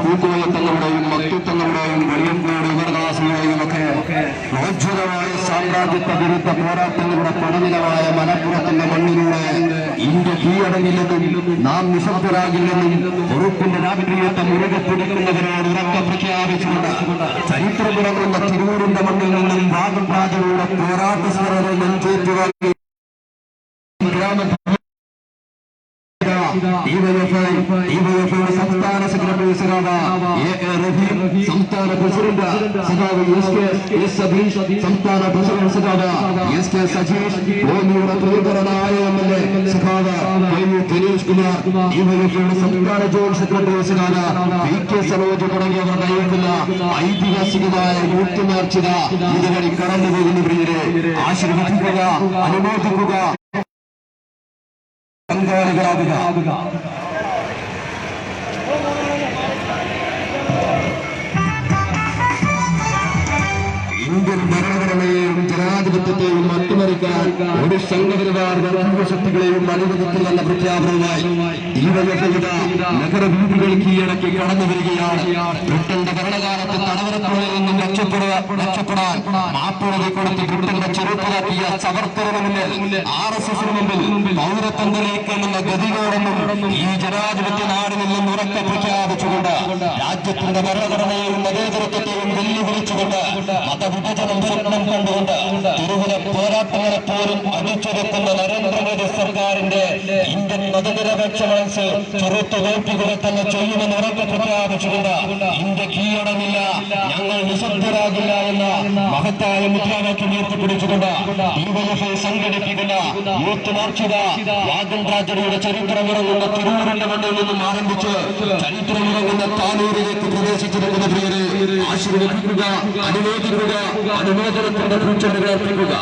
പൂക്കോയ തങ്ങളുടെയും മക്തുത്തങ്ങളുടെയും വെളിയങ്കോട് യുവദാസിയുടെയും ഒക്കെ പ്രോജ്വലമായ സാമ്രാജ്യത്വ വിരുദ്ധ പോരാട്ടങ്ങളുടെ പടനിലമായ മലപ്പുറത്തിന്റെ മണ്ണിലൂടെ ഇന്ത്യ കീഴടങ്ങില്ലെന്നും നാം നിശബ്ദരാകില്ലെന്നും പൊറുപ്പിന്റെ രാഷ്ട്രീയത്തെ മുറുകെ പിടിക്കുന്നവരോട് ഉറക്കെ പ്രഖ്യാപിച്ചുകൊണ്ട് ചരിത്രമുറങ്ങുന്ന തിരൂരിന്റെ മണ്ണിൽ നിന്നും ഭാഗം രാജയുടെ പോരാട്ട സ്മരണ നെഞ്ചേറ്റുവാൻ സംസ്ഥാന സെക്രട്ടറി സംസ്ഥാന പ്രസിഡന്റ് സഖാവ് എസ് സതീഷ്, സംസ്ഥാന പ്രസിഡന്റ് സഖാവ് എസ് കെ സജീഷ്, ഭൂമിയുടെ പ്രിയങ്കരനായ എംഎൽഎ സഖാവ് ദിനേഷ് കുമാർ, ഡിവൈഎഫ്ഐയുടെ സംസ്ഥാന ജോയിന്റ് സെക്രട്ടറി സഖാവ് പി കെ സരോജ് തുടങ്ങിയവർ നയിക്കുന്ന ഐതിഹാസികമായ യൂത്ത് മാർച്ചിത ഇതുവഴി കടന്നുപോകുന്ന പ്രിയരെ ആശീർവദിക്കുക, അനുമോദിക്കുക, പങ്കാളികളാകുക. ഇന്ത്യൻ ഭരണഘടനയെയും ജനാധിപത്യത്തെയും അട്ടിമറിക്കാൻ ഒരു സംഘപരിവാർ ശക്തികളെയും അനുവദിക്കില്ലെന്ന പ്രഖ്യാപനവുമായി ഡിവൈഎഫ്ഐയുടെ നഗരവീഥികൾ കീഴടക്കി കടന്നു വരികയാണ്. ബ്രിട്ടന്റെ ഭരണകാലത്ത് തടവറക്കുള്ളിൽ നിന്നും രക്ഷപ്പെടാൻ മാപ്പിളകി കൊടുത്ത് ബ്രിട്ടന്റെ ചെറുപ്പതാക്കിയ സവർക്കറിന് മുന്നിൽ RSSന് മുമ്പിൽ പൗരത്വം തെളിയിക്കാനുള്ള ഗതികോടെന്നും ഈ ജനാധിപത്യ നാടിൽ നിന്നും ഉറക്കെ പ്രഖ്യാപിച്ചുകൊണ്ട് രാജ്യത്തിന്റെ ഭരണഘടനയെയും മതേതരത്വത്തെയും വെല്ലുവിളിച്ചുകൊണ്ട് മതവിഭജനം സ്വപ്നം കണ്ടുകൊണ്ട് തിരുവിലെ പോരാട്ടങ്ങളെ പോലും അടിച്ചെടുക്കുന്ന നരേന്ദ്രമോദി സർക്കാരിന്റെ ഇന്ത്യൻ മതനിരപേക്ഷ മനസ്സ് ചെറുത്തു തോൽപ്പികളെ തന്നെ ചെയ്യുമെന്ന് ഉറക്കെ പ്രഖ്യാപിച്ചുകൊണ്ട് ഇന്ത്യ കീഴടങ്ങില്ല, ഞങ്ങൾ നിശബ്ദരാകില്ല എന്ന മഹത്തായ മുദ്രാവാക്യം ഉയർത്തിപ്പിടിച്ചുകൊണ്ട് ഡിവൈഎഫ്ഐ സംഘടിപ്പിക്കുന്ന യൂത്ത് മാർച്ചിത വാഗൺ ട്രാജഡിയുടെ ചരിത്രമിറങ്ങുന്ന തിരൂരിന്റെ മണ്ണിൽ നിന്നും ആരംഭിച്ച് ചരിത്രമിറങ്ങുന്ന താനൂരിലേക്ക് പ്രവേശിച്ചിരിക്കുന്ന പ്രിയരെ ആശീർവദിക്കുക, അനുമോദിക്കുക, അനുമോദനത്തിന്റെ ഭൂചരങ്ങൾ അർപ്പിക്കുക.